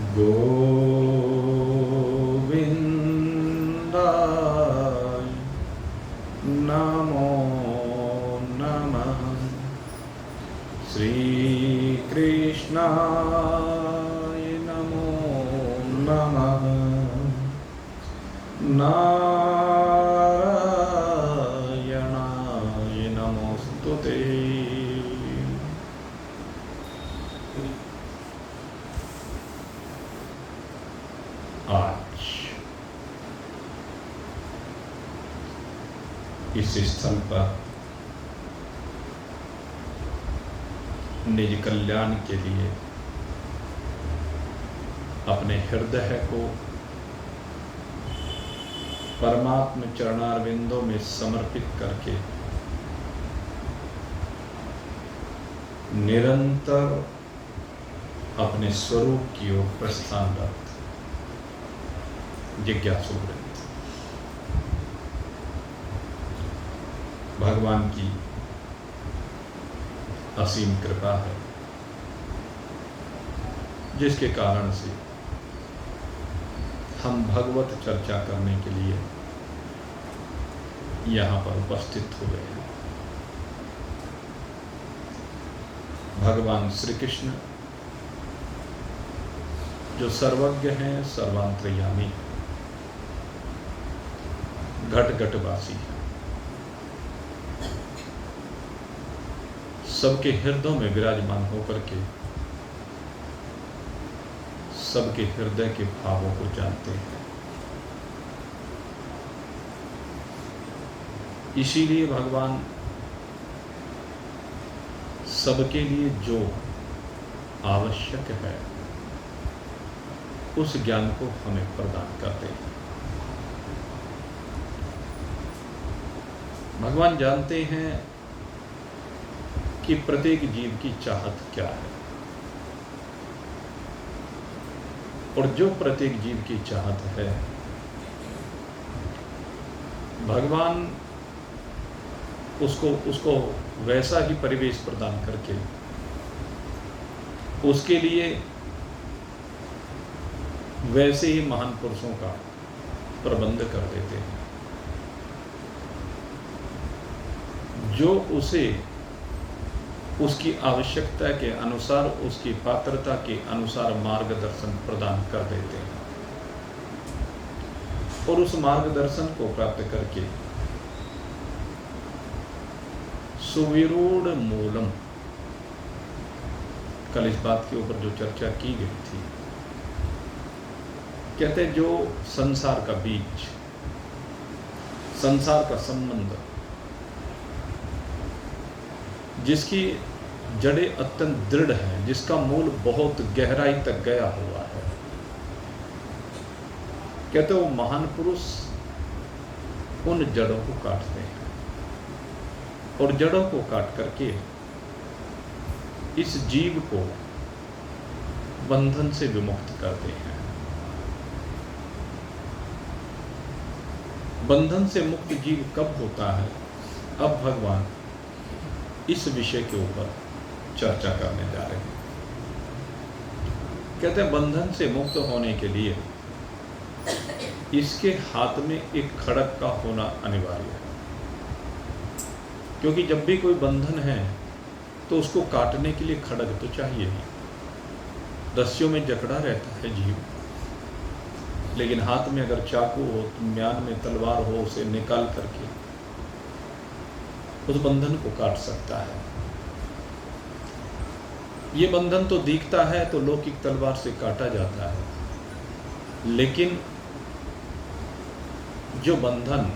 गोविन्दाय नमो नमः। श्रीकृष्णाय नमो नमः। नारायणाय नमोस्तुते। आज इस स्थल पर निज कल्याण के लिए अपने हृदय को परमात्म चरणारविंदों में समर्पित करके निरंतर अपने स्वरूप की ओर प्रस्थानरत जिज्ञासु वृंद, भगवान की असीम कृपा है जिसके कारण से हम भगवत चर्चा करने के लिए यहाँ पर उपस्थित हुए हैं। भगवान श्री कृष्ण जो सर्वज्ञ हैं, सर्वांतर्यामी हैं, घट घटवासी है, सबके हृदयों में विराजमान होकर के सबके हृदय के भावों को जानते हैं। इसीलिए भगवान सबके लिए जो आवश्यक है उस ज्ञान को हमें प्रदान करते हैं। भगवान जानते हैं कि प्रत्येक जीव की चाहत क्या है, और जो प्रत्येक जीव की चाहत है भगवान उसको वैसा ही परिवेश प्रदान करके उसके लिए वैसे ही महान पुरुषों का प्रबंध कर देते हैं जो उसे उसकी आवश्यकता के अनुसार, उसकी पात्रता के अनुसार मार्गदर्शन प्रदान कर देते हैं, और उस मार्गदर्शन को प्राप्त करके सुविरूढ़ मूलम, कल इस बात के ऊपर जो चर्चा की गई थी, कहते जो संसार का बीज, संसार का संबंध, जिसकी जड़ें अत्यंत दृढ़ हैं, जिसका मूल बहुत गहराई तक गया हुआ है, कहते वो महान पुरुष उन जड़ों को काटते हैं और जड़ों को काट करके इस जीव को बंधन से विमुक्त करते हैं। बंधन से मुक्त जीव कब होता है? अब भगवान इस विषय के ऊपर चर्चा करने जा रहे हैं। कहते हैं बंधन से मुक्त होने के लिए इसके हाथ में एक खड़ग का होना अनिवार्य है, क्योंकि जब भी कोई बंधन है तो उसको काटने के लिए खड़ग तो चाहिए ही। रस्सियों में जकड़ा रहता है जीव, लेकिन हाथ में अगर चाकू हो, म्यान में तलवार हो, उसे निकाल करके उस बंधन को काट सकता है। ये बंधन तो दिखता है तो लौकिक तलवार से काटा जाता है, लेकिन जो बंधन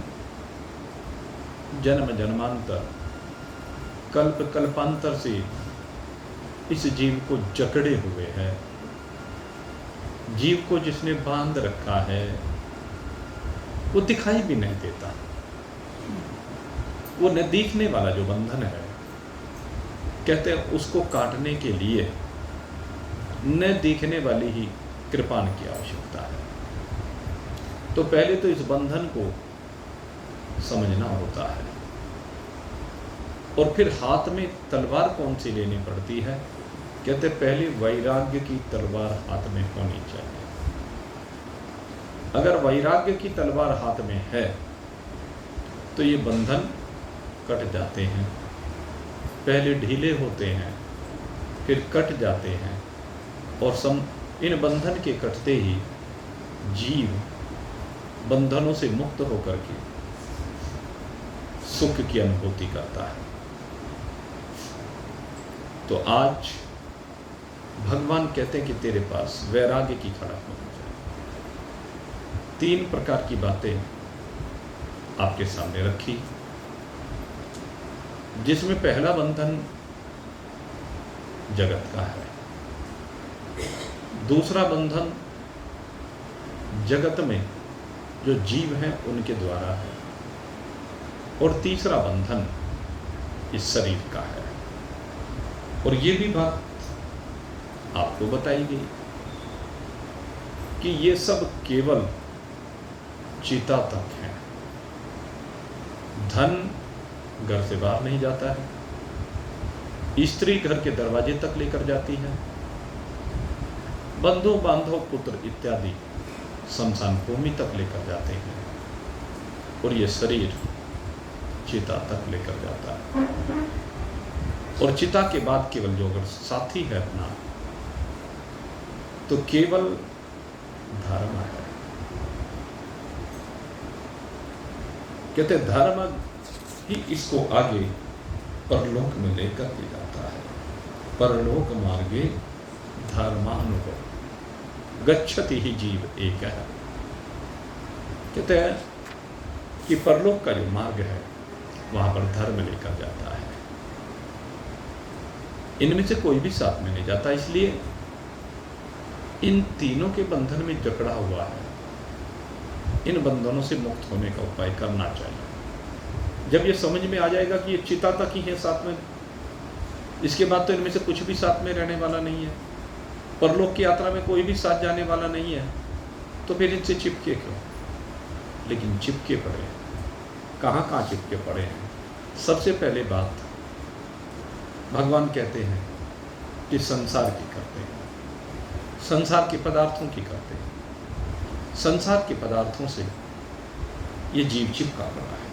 जन्म जन्मांतर कल्प कल्पांतर से इस जीव को जकड़े हुए है, जीव को जिसने बांध रखा है, वो दिखाई भी नहीं देता। वो न दिखने वाला जो बंधन है, कहते हैं उसको काटने के लिए न दिखने वाली ही कृपाण की आवश्यकता है। तो पहले तो इस बंधन को समझना होता है, और फिर हाथ में तलवार कौन सी लेनी पड़ती है कहते पहले वैराग्य की तलवार हाथ में होनी चाहिए। अगर वैराग्य की तलवार हाथ में है तो ये बंधन कट जाते हैं, पहले ढीले होते हैं फिर कट जाते हैं, और इन बंधन के कटते ही जीव बंधनों से मुक्त होकर के सुख की अनुभूति करता है। तो आज भगवान कहते हैं कि तेरे पास वैराग्य की खड़क होनी चाहिए। 3 प्रकार की बातें आपके सामने रखी, जिसमें पहला बंधन जगत का है, दूसरा बंधन जगत में जो जीव हैं उनके द्वारा है, और तीसरा बंधन इस शरीर का है। और ये भी बात आपको बताई गई कि ये सब केवल चिता तक है। धन घर से बाहर नहीं जाता है, स्त्री घर के दरवाजे तक लेकर जाती है, बंधु बांधव पुत्र इत्यादि शमशान भूमि तक लेकर जाते हैं, और ये शरीर चिता तक लेकर जाता है। और चिता के बाद केवल जो अगर साथी है अपना, तो केवल धर्म है। कहते धर्म ही इसको आगे परलोक में लेकर के जाता है। परलोक मार्गे धर्मानुभव गच्छति ही जीव एक है। कहते हैं कि परलोक का जो मार्ग है वहां पर धर्म लेकर जाता है, इनमें से कोई भी साथ में नहीं जाता। इसलिए इन तीनों के बंधन में जकड़ा हुआ है, इन बंधनों से मुक्त होने का उपाय करना चाहिए। जब ये समझ में आ जाएगा कि ये चिता तक ही है साथ में, इसके बाद तो इनमें से कुछ भी साथ में रहने वाला नहीं है, परलोक की यात्रा में कोई भी साथ जाने वाला नहीं है, तो फिर इनसे चिपके क्यों? लेकिन चिपके पड़े, कहाँ कहाँ चिपके पड़े हैं। सबसे पहले बात भगवान कहते हैं कि संसार की करते हैं, संसार के पदार्थों की करते हैं। संसार के पदार्थों से ये जीव चिपका पड़ा है।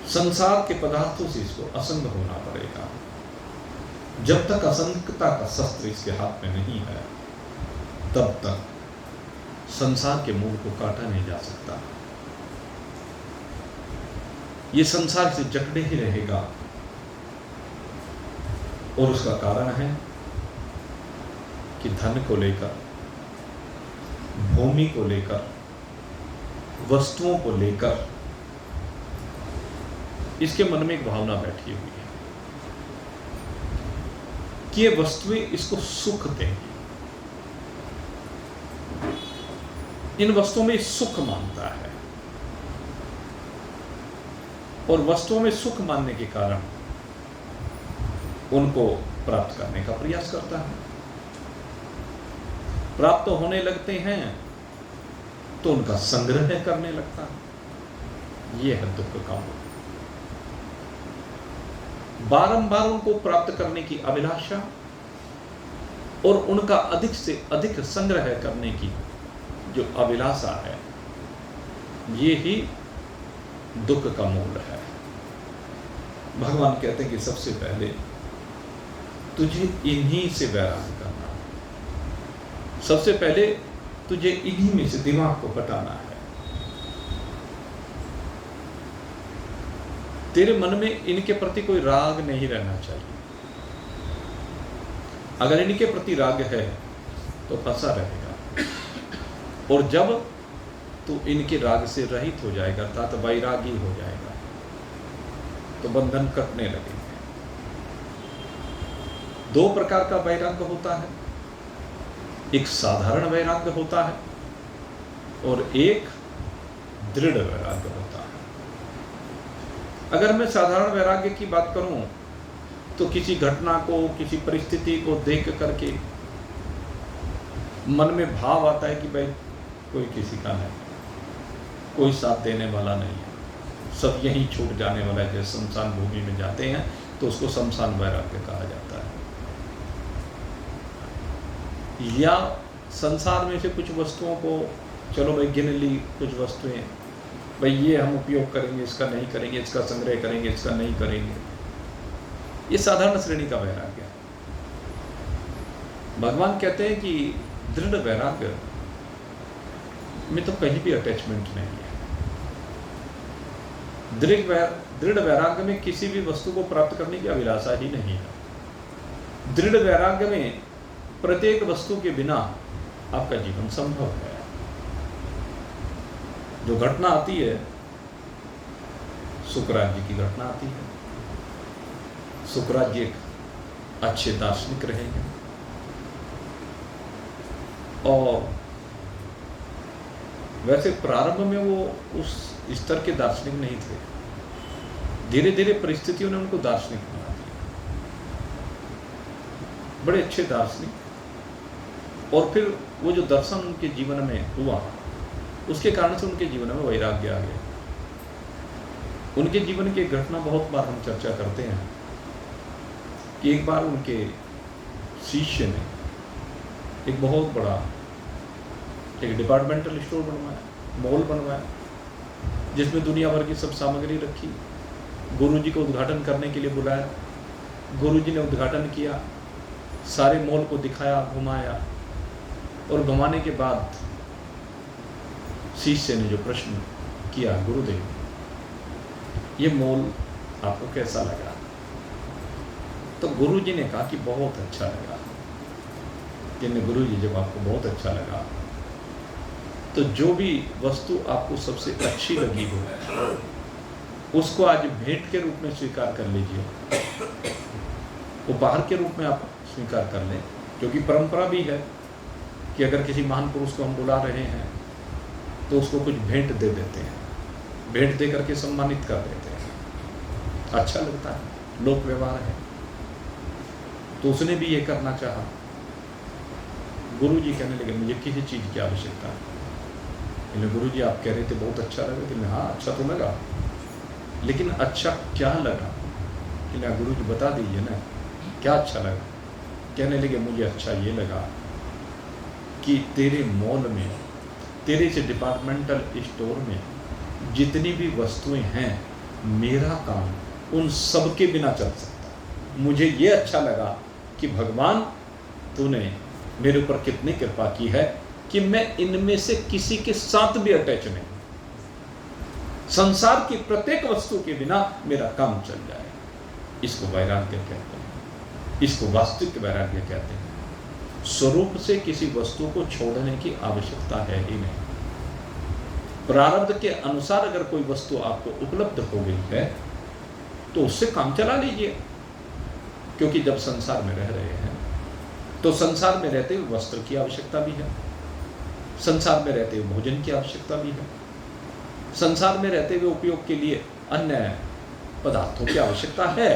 संसार के पदार्थों से इसको असंग होना पड़ेगा। जब तक असंगता का शस्त्र इसके हाथ में नहीं है, तब तक संसार के मूल को काटा नहीं जा सकता। ये संसार से जकड़े ही रहेगा, और उसका कारण है कि धन को लेकर, भूमि को लेकर, वस्तुओं को लेकर इसके मन में एक भावना बैठी हुई है कि ये वस्तुएं इसको सुख देंगी। इन वस्तुओं में सुख मानता है, और वस्तुओं में सुख मानने के कारण उनको प्राप्त करने का प्रयास करता है। प्राप्त होने लगते हैं तो उनका संग्रह करने लगता है। यह है दुख का मूल। बारंबार उनको प्राप्त करने की अभिलाषा और उनका अधिक से अधिक संग्रह करने की जो अभिलाषा है, ये ही दुख का मूल है। भगवान कहते हैं कि सबसे पहले तुझे इन्हीं से वैराग्य करना है। सबसे पहले तुझे इन्हीं में से दिमाग को हटाना है। तेरे मन में इनके प्रति कोई राग नहीं रहना चाहिए। अगर इनके प्रति राग है तो फंसा रहेगा, और जब तू इनके राग से रहित हो जाएगा, अर्थात वैरागी हो जाएगा, तो बंधन कटने लगेंगे। 2 प्रकार का वैराग्य होता है, एक साधारण वैराग्य होता है और एक दृढ़ वैराग्य होता है। अगर मैं साधारण वैराग्य की बात करूं तो किसी घटना को, किसी परिस्थिति को देख करके मन में भाव आता है कि भाई कोई किसी का नहीं, कोई साथ देने वाला नहीं है, सब यहीं छूट जाने वाला है। जैसे शमशान भूमि में जाते हैं तो उसको शमशान वैराग्य कहा जाता है। या संसार में से कुछ वस्तुओं को चलो भाई गिन ली, कुछ वस्तुएं भाई ये हम उपयोग करेंगे, इसका नहीं करेंगे, इसका संग्रह करेंगे, इसका नहीं करेंगे, ये साधारण श्रेणी का वैराग्य है। भगवान कहते हैं कि दृढ़ वैराग्य में तो कहीं भी अटैचमेंट नहीं है। दृढ़ वैराग्य में किसी भी वस्तु को प्राप्त करने की अभिलाषा ही नहीं है। दृढ़ वैराग्य में प्रत्येक वस्तु के बिना आपका जीवन संभव है। जो घटना आती है, सुकरात जी की घटना आती है। सुकरात जी एक अच्छे दार्शनिक रहे हैं और वैसे प्रारंभ में वो उस स्तर के दार्शनिक नहीं थे। धीरे धीरे परिस्थितियों ने उनको दार्शनिक बना दिया, बड़े अच्छे दार्शनिक। और फिर वो जो दर्शन उनके जीवन में हुआ, उसके कारण से उनके जीवन में वैराग्य आ गया। उनके जीवन की एक घटना बहुत बार हम चर्चा करते हैं कि एक बार उनके शिष्य ने एक बहुत बड़ा एक डिपार्टमेंटल स्टोर बनवाया, मॉल बनवाया, जिसमें दुनिया भर की सब सामग्री रखी। गुरुजी को उद्घाटन करने के लिए बुलाया। गुरुजी ने उद्घाटन किया, सारे मॉल को दिखाया, घुमाया, और घुमाने के बाद शिष्य ने जो प्रश्न किया, गुरुदेव ये मॉल आपको कैसा लगा? तो गुरुजी ने कहा कि बहुत अच्छा लगा। जिन्हें गुरुजी जब आपको बहुत अच्छा लगा तो जो भी वस्तु आपको सबसे अच्छी लगी हो उसको आज भेंट के रूप में स्वीकार कर लीजिए, उपहार के रूप में आप स्वीकार कर लें। क्योंकि परंपरा भी है कि अगर किसी महान पुरुष को हम बुला रहे हैं तो उसको कुछ भेंट दे देते हैं, भेंट दे करके सम्मानित कर देते हैं। अच्छा लगता है, लोक व्यवहार है। तो उसने भी ये करना चाहा। गुरुजी कहने लगे मुझे किसी चीज़ की आवश्यकता है। गुरुजी आप कह रहे थे बहुत अच्छा लगा। कि हाँ अच्छा तो लगा, लेकिन अच्छा क्या लगा? कि ना गुरुजी बता दीजिए ना क्या अच्छा लगा। कहने लगे मुझे अच्छा ये लगा कि तेरे मॉल में, तेरे से डिपार्टमेंटल स्टोर में जितनी भी वस्तुएं हैं, मेरा काम उन सब के बिना चल सकता। मुझे ये अच्छा लगा कि भगवान तूने मेरे ऊपर कितनी कृपा की है कि मैं इनमें से किसी के साथ भी अटैच नहीं। संसार की प्रत्येक वस्तु के बिना मेरा काम चल जाए। इसको वैराग्य कहते हैं, इसको वास्तविक वैराग्य कहते हैं। स्वरूप से किसी वस्तु को छोड़ने की आवश्यकता है ही नहीं। प्रारब्ध के अनुसार अगर कोई वस्तु आपको उपलब्ध हो गई है तो उससे काम चला लीजिए। क्योंकि जब संसार में रह रहे हैं तो संसार में रहते हुए वस्त्र की आवश्यकता भी है, संसार में रहते हुए भोजन की आवश्यकता भी है, संसार में रहते हुए उपयोग के लिए अन्य पदार्थों की आवश्यकता है।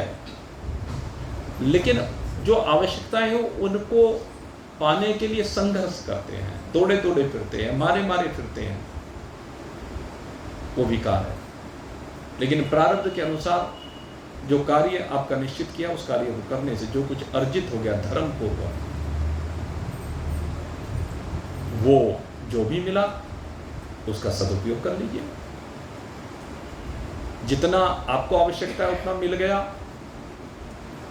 लेकिन जो आवश्यकताएं हैं उनको पाने के लिए संघर्ष करते हैं, दौड़े दौड़े फिरते हैं, मारे मारे फिरते हैं, वो विकार है। लेकिन प्रारब्ध के अनुसार जो कार्य आपका निश्चित किया, उस कार्य को करने से जो कुछ अर्जित हो गया धर्म पूर्वक, वो जो भी मिला उसका सदुपयोग कर लीजिए। जितना आपको आवश्यकता है उतना मिल गया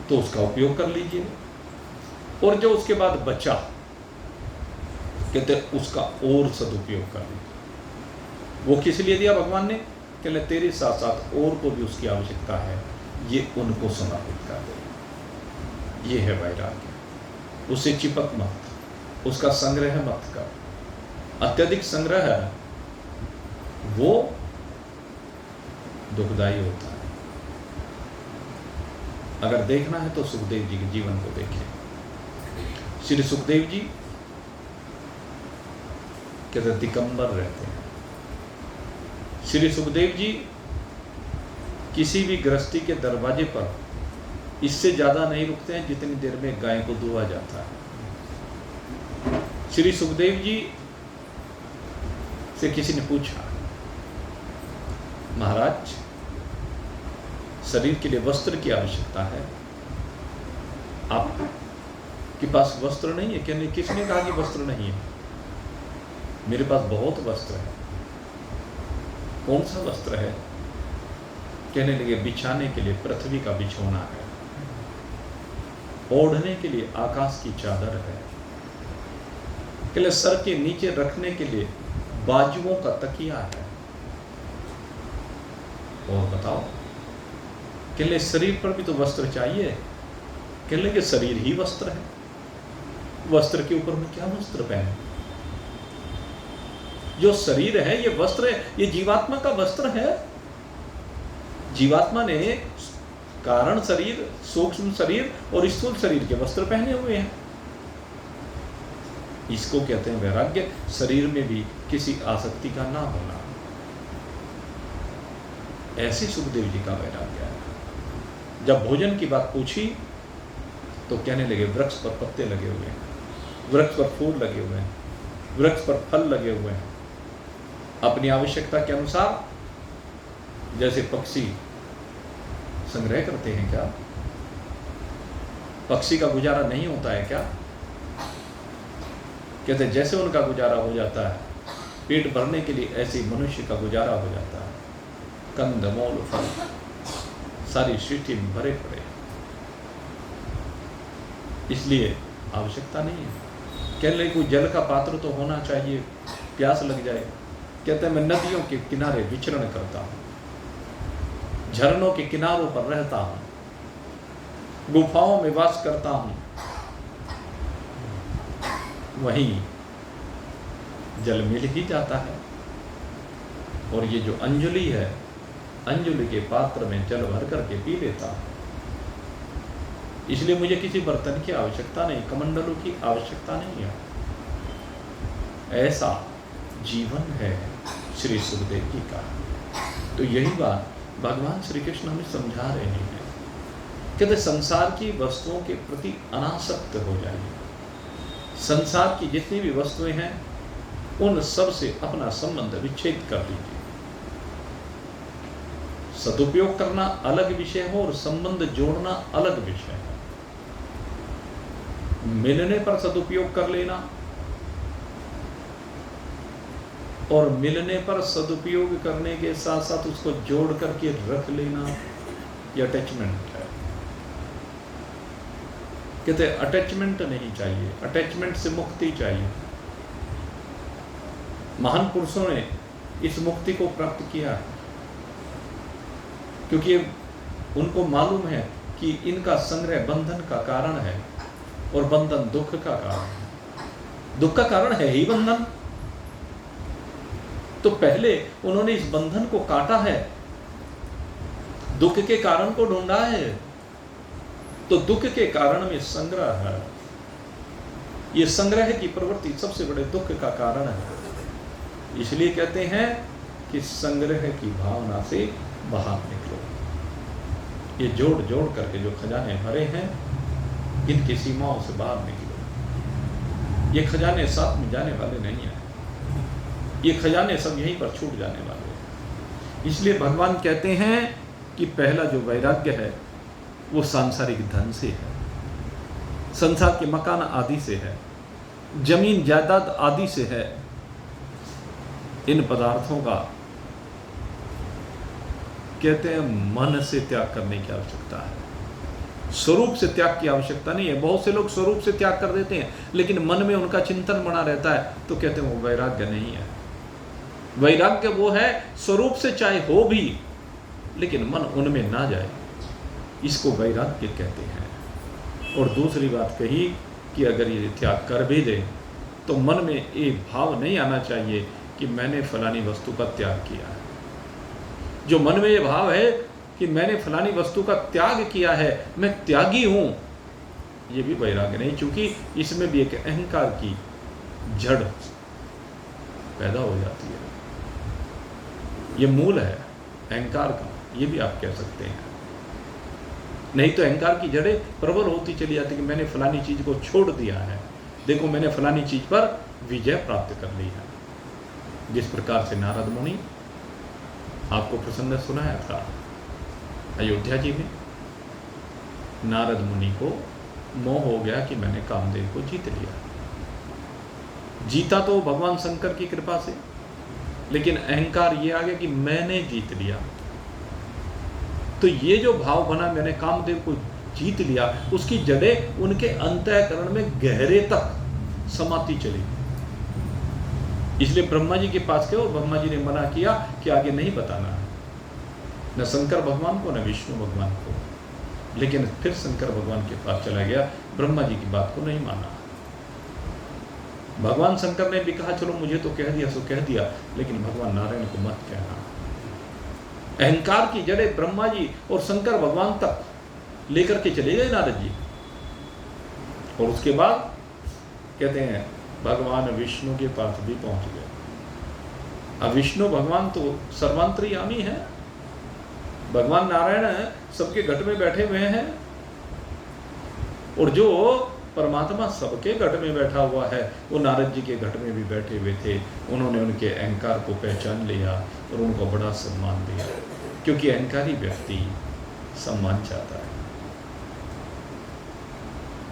तो उसका उपयोग कर लीजिए, और जो उसके बाद बचा कहते उसका और सदुपयोग कर लीजिए। वो किस लिए दिया भगवान ने? कहते तेरे साथ साथ और को भी उसकी आवश्यकता है, ये उनको समर्पित कर दे। ये है वैराग्य। उससे चिपक मत, उसका संग्रह मत कर। अत्यधिक संग्रह है वो दुखदाई होता है। अगर देखना है तो सुखदेव जी के जीवन को देखें। श्री सुखदेव जी कहते दिगंबर रहते हैं। श्री सुखदेव जी किसी भी गृहस्थी के दरवाजे पर इससे ज्यादा नहीं रुकते हैं जितनी देर में गाय को दुहा जाता है। श्री सुखदेव जी से किसी ने पूछा, महाराज शरीर के लिए वस्त्र की आवश्यकता है, आप कि पास वस्त्र नहीं है। कहने किसने कहा कि वस्त्र नहीं है? मेरे पास बहुत वस्त्र है। कौन सा वस्त्र है? कहने लगे बिछाने के लिए पृथ्वी का बिछौना है, ओढ़ने के लिए आकाश की चादर है, कहले सर के नीचे रखने के लिए बाजुओं का तकिया है। और बताओ, कहले शरीर पर भी तो वस्त्र चाहिए। कहने लगे शरीर ही वस्त्र है, वस्त्र के ऊपर में क्या वस्त्र पहने? जो शरीर है ये वस्त्र है, ये जीवात्मा का वस्त्र है। जीवात्मा ने कारण शरीर, सूक्ष्म शरीर और स्थूल शरीर के वस्त्र पहने हुए हैं। इसको कहते हैं वैराग्य। शरीर में भी किसी आसक्ति का ना होना, ऐसे सुखदेव जी का वैराग्य है। जब भोजन की बात पूछी तो कहने लगे वृक्ष पर पत्ते लगे हुए हैं, वृक्ष पर फूल लगे हुए हैं, वृक्ष पर फल लगे हुए हैं। अपनी आवश्यकता के अनुसार जैसे पक्षी संग्रह करते हैं क्या? पक्षी का गुजारा नहीं होता है क्या? कहते जैसे उनका गुजारा हो जाता है, पेट भरने के लिए ऐसे मनुष्य का गुजारा हो जाता है। कंद मूल फल सारी सृष्टि में भरे पड़े, इसलिए आवश्यकता नहीं है। कहने लगे कोई जल का पात्र तो होना चाहिए, प्यास लग जाए। कहते हैं मैं नदियों के किनारे विचरण करता हूँ, झरनों के किनारों पर रहता हूँ, गुफाओं में वास करता हूँ, वहीं जल मिल ही जाता है। और ये जो अंजलि है, अंजलि के पात्र में जल भर करके पी लेता हूँ। इसलिए मुझे किसी बर्तन की आवश्यकता नहीं, कमंडलों की आवश्यकता नहीं है। ऐसा जीवन है श्री सुखदेव जी का। तो यही बात भगवान श्री कृष्ण हमें समझा रहे हैं। कहते संसार की वस्तुओं के प्रति अनासक्त हो जाइए। संसार की जितनी भी वस्तुएं हैं उन सब से अपना संबंध विच्छेद कर दीजिए। सदुपयोग करना अलग विषय हो और संबंध जोड़ना अलग विषय है। मिलने पर सदुपयोग कर लेना और मिलने पर सदुपयोग करने के साथ साथ उसको जोड़ करके रख लेना, यह अटैचमेंट है। कहते अटैचमेंट नहीं चाहिए, अटैचमेंट से मुक्ति चाहिए। महान पुरुषों ने इस मुक्ति को प्राप्त किया है, क्योंकि उनको मालूम है कि इनका संग्रह बंधन का कारण है और बंधन दुख का कारण है। दुख का कारण है ही बंधन। तो पहले उन्होंने इस बंधन को काटा है, दुख के कारण को ढूंढा है। तो दुख के कारण में संग्रह है। ये संग्रह की प्रवृत्ति सबसे बड़े दुख का कारण है। इसलिए कहते हैं कि संग्रह की भावना से बाहर निकलो। ये जोड़ जोड़ करके जो खजाने भरे हैं, इनकी सीमाओं से बाहर निकलो। ये खजाने साथ में जाने वाले नहीं हैं, ये खजाने सब यहीं पर छूट जाने वाले हैं। इसलिए भगवान कहते हैं कि पहला जो वैराग्य है वो सांसारिक धन से है, संसार के मकान आदि से है, जमीन जायदाद आदि से है। इन पदार्थों का कहते हैं मन से त्याग करने की आवश्यकता है, स्वरूप से त्याग की आवश्यकता नहीं है। बहुत से लोग स्वरूप से त्याग कर देते हैं, लेकिन मन में उनका चिंतन बना रहता है, तो कहते हैं वो वैराग्य नहीं है। वैराग्य वो है स्वरूप से चाहे हो भी, लेकिन मन उनमें ना जाए, इसको वैराग्य कहते हैं। और दूसरी बात कही कि अगर ये त्याग कर भी दे तो मन में ये भाव नहीं आना चाहिए कि मैंने फलानी वस्तु का त्याग किया है। जो मन में ये भाव है कि मैंने फलानी वस्तु का त्याग किया है, मैं त्यागी हूं, ये भी वैराग्य नहीं, क्योंकि इसमें भी एक अहंकार की जड़ पैदा हो जाती है। ये मूल है अहंकार का, ये भी आप कह सकते हैं। नहीं तो अहंकार की जड़ें प्रबल होती चली जाती कि मैंने फलानी चीज को छोड़ दिया है, देखो मैंने फलानी चीज पर विजय प्राप्त कर ली है। जिस प्रकार से नारद मुनि, आपको प्रसंग सुनाया था अयोध्या जी में, नारद मुनि को मोह हो गया कि मैंने कामदेव को जीत लिया। जीता तो भगवान शंकर की कृपा से, लेकिन अहंकार ये आ गया कि मैंने जीत लिया। तो ये जो भाव बना मैंने कामदेव को जीत लिया, उसकी जड़ें उनके अंतःकरण में गहरे तक समाती चली। इसलिए ब्रह्मा जी के पास गए और ब्रह्मा जी ने मना किया कि आगे नहीं बताना है, न शंकर भगवान को न विष्णु भगवान को। लेकिन फिर शंकर भगवान के पास चला गया, ब्रह्मा जी की बात को नहीं माना। भगवान शंकर ने भी कहा चलो मुझे तो कह दिया सो कह दिया, लेकिन भगवान नारायण को मत कहना। अहंकार की जड़ें ब्रह्मा जी और शंकर भगवान तक लेकर के चले गए नारद जी। और उसके बाद कहते हैं भगवान विष्णु के पास भी पहुंच गए। अब विष्णु भगवान तो सर्वांतर्यामी है, भगवान नारायण सबके घट में बैठे हुए हैं, और जो परमात्मा सबके घट में बैठा हुआ है वो नारद जी के घट में भी बैठे हुए थे। उन्होंने उनके अहंकार को पहचान लिया और उनको बड़ा सम्मान दिया, क्योंकि अहंकारी व्यक्ति सम्मान चाहता है,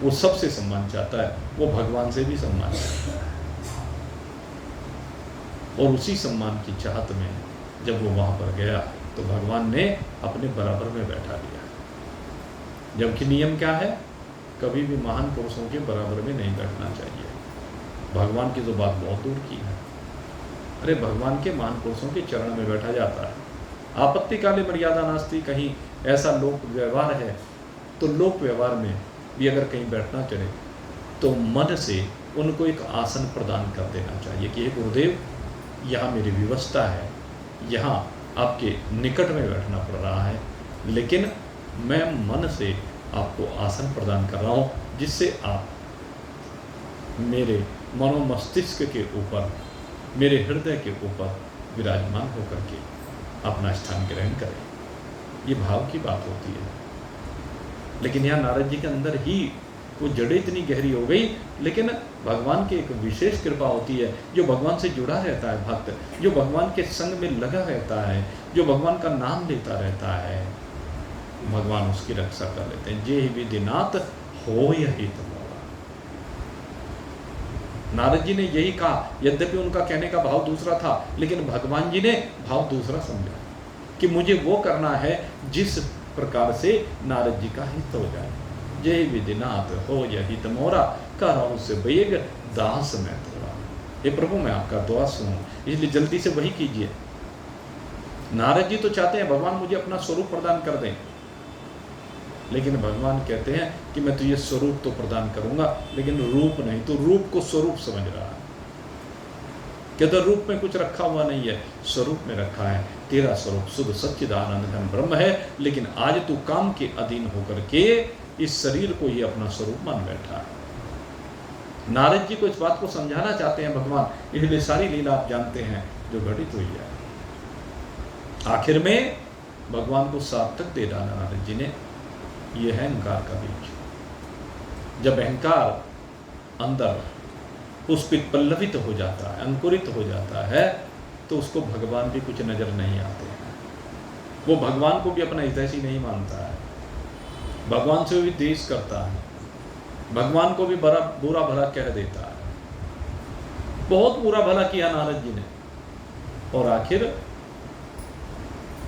वो सबसे सम्मान चाहता है, वो भगवान से भी सम्मान चाहता है। और उसी सम्मान की चाहत में जब वो वहां पर गया तो भगवान ने अपने बराबर में बैठा लिया। जबकि नियम क्या है, कभी भी महान पुरुषों के बराबर में नहीं बैठना चाहिए। भगवान की तो बात बहुत दूर की है। अरे भगवान के महान पुरुषों के चरण में बैठा जाता है। आपत्ति काले मर्यादा नास्ति, कहीं ऐसा लोक व्यवहार है तो लोक व्यवहार में भी अगर कहीं बैठना चले तो मन से उनको एक आसन प्रदान कर देना चाहिए कि हे गुरुदेव, यहाँ मेरी व्यवस्था है, यहाँ आपके निकट में बैठना पड़ रहा है, लेकिन मैं मन से आपको आसन प्रदान कर रहा हूँ, जिससे आप मेरे मनोमस्तिष्क के ऊपर, मेरे हृदय के ऊपर विराजमान होकर के अपना स्थान ग्रहण करें। ये भाव की बात होती है। लेकिन यहाँ नारद जी के अंदर ही वो जड़ें इतनी गहरी हो गई, लेकिन भगवान की एक विशेष कृपा होती है। जो भगवान से जुड़ा रहता है भक्त, जो भगवान के संग में लगा रहता है, जो भगवान का नाम लेता रहता है, भगवान उसकी रक्षा कर लेते हैं। जे विधिनाथ हो यही तो नारद जी ने यही कहा, यद्यपि उनका कहने का भाव दूसरा था, लेकिन भगवान जी ने भाव दूसरा समझा कि मुझे वो करना है जिस प्रकार से नारद जी का हित हो जाए। जय विधिनाथ हो यही तमोरा, कराऊं से बेग दास में तोरा। हे प्रभु, मैं आपका दुआ सुनूं, इसलिए जल्दी से वही कीजिए। नारद जी तो चाहते हैं भगवान मुझे अपना स्वरूप प्रदान कर दें, लेकिन भगवान कहते हैं कि मैं तुझे स्वरूप तो प्रदान करूंगा, लेकिन रूप नहीं। तो रूप को स्वरूप समझ रहा है, कहते रूप में कुछ रखा हुआ नहीं है, स्वरूप में रखा है। तेरा स्वरूप शुद्ध सच्चिदानंद घन ब्रह्म है, लेकिन आज तू काम के अधीन होकर के इस शरीर को ही अपना स्वरूप मान बैठा है। नारद जी को इस बात को समझाना चाहते हैं भगवान, इसलिए सारी लीला आप जानते हैं जो घटित हुई है। आखिर में भगवान को सार्थक दे डाला नारद जी ने। यह है अहंकार का बीज। जब अहंकार अंदर पुष्पित पल्लवित हो जाता है, अंकुरित हो जाता है, तो उसको भगवान भी कुछ नजर नहीं आते हैं। वो भगवान को भी अपना हितैषी नहीं मानता है, भगवान से भी द्वेष करता है, भगवान को भी बड़ा बुरा भला कह देता है। बहुत बुरा भला किया नारद जी ने, और आखिर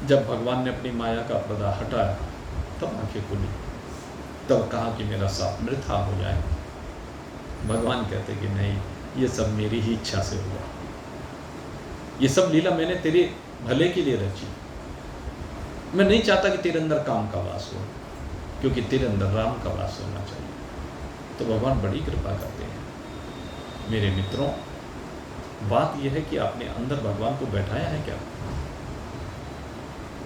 जब भगवान ने अपनी माया का पर्दा हटाया तब आंखें खुली, तब कहा कि मेरा साथ मृथा हो जाए। भगवान कहते कि नहीं, ये सब मेरी ही इच्छा से हुआ, ये सब लीला मैंने तेरे भले के लिए रची। मैं नहीं चाहता कि तेरे अंदर काम का वास हो, क्योंकि तेरे अंदर राम का वास होना चाहिए। तो भगवान बड़ी कृपा करते हैं। मेरे मित्रों, बात यह है कि आपने अंदर भगवान को बैठाया है क्या?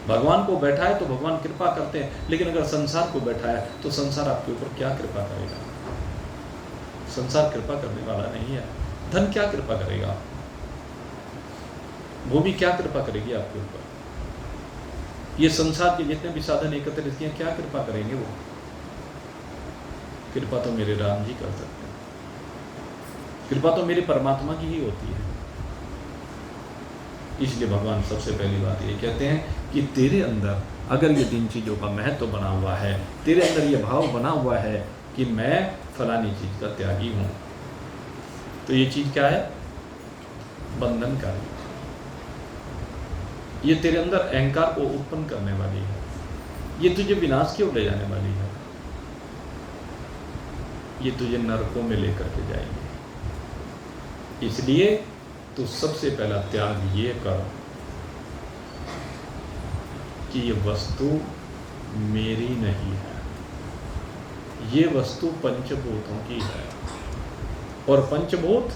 भगवान को बैठाए तो भगवान कृपा करते हैं, लेकिन अगर संसार को बैठाया तो संसार आपके ऊपर क्या कृपा करेगा? संसार कृपा करने वाला नहीं है। धन क्या कृपा करेगा? भूमि क्या कृपा करेगी आपके ऊपर? ये संसार के जितने भी साधन एकत्रित किए क्या कृपा करेंगे? वो कृपा तो मेरे राम जी कर सकते हैं, कृपा तो मेरे परमात्मा की ही होती है। इसलिए भगवान सबसे पहली बात ये कहते हैं कि तेरे अंदर अगर ये तीन चीज़ों का महत्व बना हुआ है, तेरे अंदर ये भाव बना हुआ है कि मैं फलानी चीज़ का त्यागी हूँ। तो ये चीज़ क्या है? बंधनकारी। ये तेरे अंदर अहंकार को उत्पन्न करने वाली है, ये तुझे विनाश की ओर ले जाने वाली है, ये तुझे नरकों में लेकर के जाएंगे। इसलिए तो सबसे पहला त्याग ये कर कि ये वस्तु मेरी नहीं है, ये वस्तु पंचभूतों की है, और पंचभूत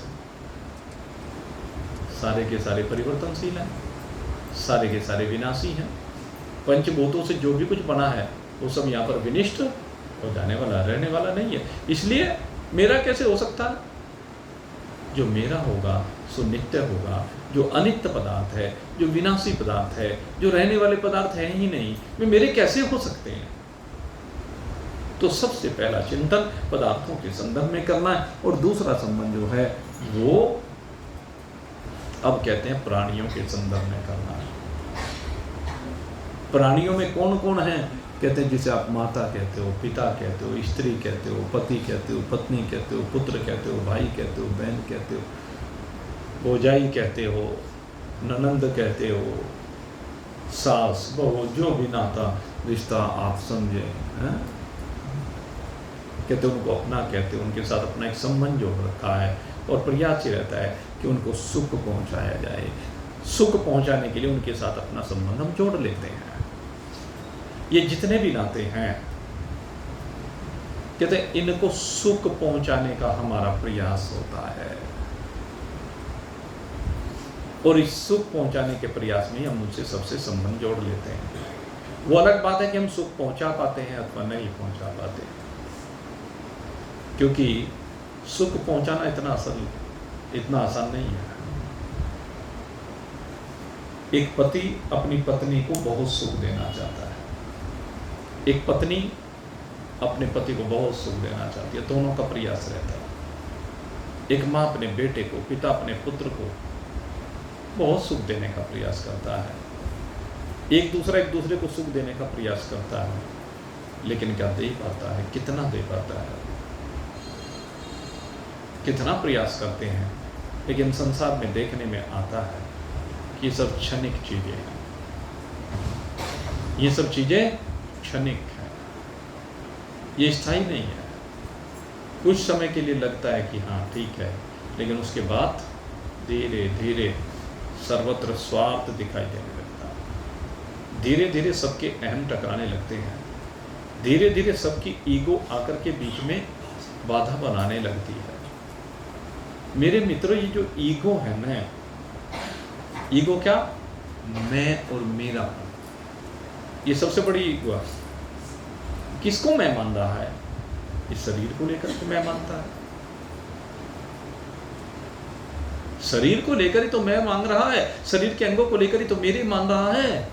सारे के सारे परिवर्तनशील हैं, सारे के सारे विनाशी हैं। पंचभूतों से जो भी कुछ बना है वो सब यहाँ पर विनिष्ट हो जाने वाला, रहने वाला नहीं है। इसलिए मेरा कैसे हो सकता है? जो मेरा होगा सो नित्य होगा, जो अनित्य पदार्थ है, जो विनाशी पदार्थ है, जो रहने वाले पदार्थ है ही नहीं, वे मेरे कैसे हो सकते हैं? तो सबसे पहला चिंतन पदार्थों के संदर्भ में करना है, और दूसरा संबंध जो है वो अब कहते हैं प्राणियों के संदर्भ में करना है। प्राणियों में कौन कौन है? कहते हैं जिसे आप माता कहते हो, पिता कहते हो, स्त्री कहते हो, पति कहते हो, पत्नी कहते हो, पुत्र कहते हो, भाई कहते हो, बहन कहते हो, भौजाई कहते हो, ननंद कहते हो, सास बहू, जो भी नाता रिश्ता आप समझे हैं, कहते उनको अपना कहते हो, उनके साथ अपना एक संबंध जोड़ रखा है, और प्रयास ही रहता है कि उनको सुख पहुंचाया जाए। सुख पहुंचाने के लिए उनके साथ अपना संबंध हम जोड़ लेते हैं। ये जितने भी नाते हैं, कहते हैं इनको सुख पहुंचाने का हमारा प्रयास होता है, और इस सुख पहुंचाने के प्रयास में हम उनसे सबसे संबंध जोड़ लेते हैं। वो अलग बात है कि हम सुख पहुंचा पाते हैं अथवा नहीं पहुंचा पाते, क्योंकि सुख पहुंचाना इतना आसान नहीं है। एक पति अपनी पत्नी को बहुत सुख देना चाहता है, एक पत्नी अपने पति को बहुत सुख देना चाहती है, दोनों का प्रयास रहता है। एक माँ अपने बेटे को, पिता अपने पुत्र को बहुत सुख देने का प्रयास करता है, एक दूसरे को सुख देने का प्रयास करता है, लेकिन क्या दे पाता है? कितना दे पाता है? कितना प्रयास करते हैं, लेकिन संसार में देखने में आता है कि ये सब क्षणिक चीजें हैं, ये सब चीजें क्षणिक है, ये स्थायी नहीं है। कुछ समय के लिए लगता है कि हाँ ठीक है, लेकिन उसके बाद धीरे धीरे सर्वत्र स्वार्थ दिखाई देने लगता है, धीरे धीरे सबके अहम टकराने लगते हैं, धीरे धीरे सबकी ईगो आकर के बीच में बाधा बनाने लगती है। मेरे मित्रों, ये जो ईगो है ना, ईगो क्या? मैं और मेरा, ये सबसे बड़ी ईगो है। किसको मैं मान रहा है? इस शरीर को लेकर के मैं मानता है, शरीर को लेकर ही तो मैं मान रहा है, शरीर के अंगों को लेकर ही तो मेरे मान रहा है,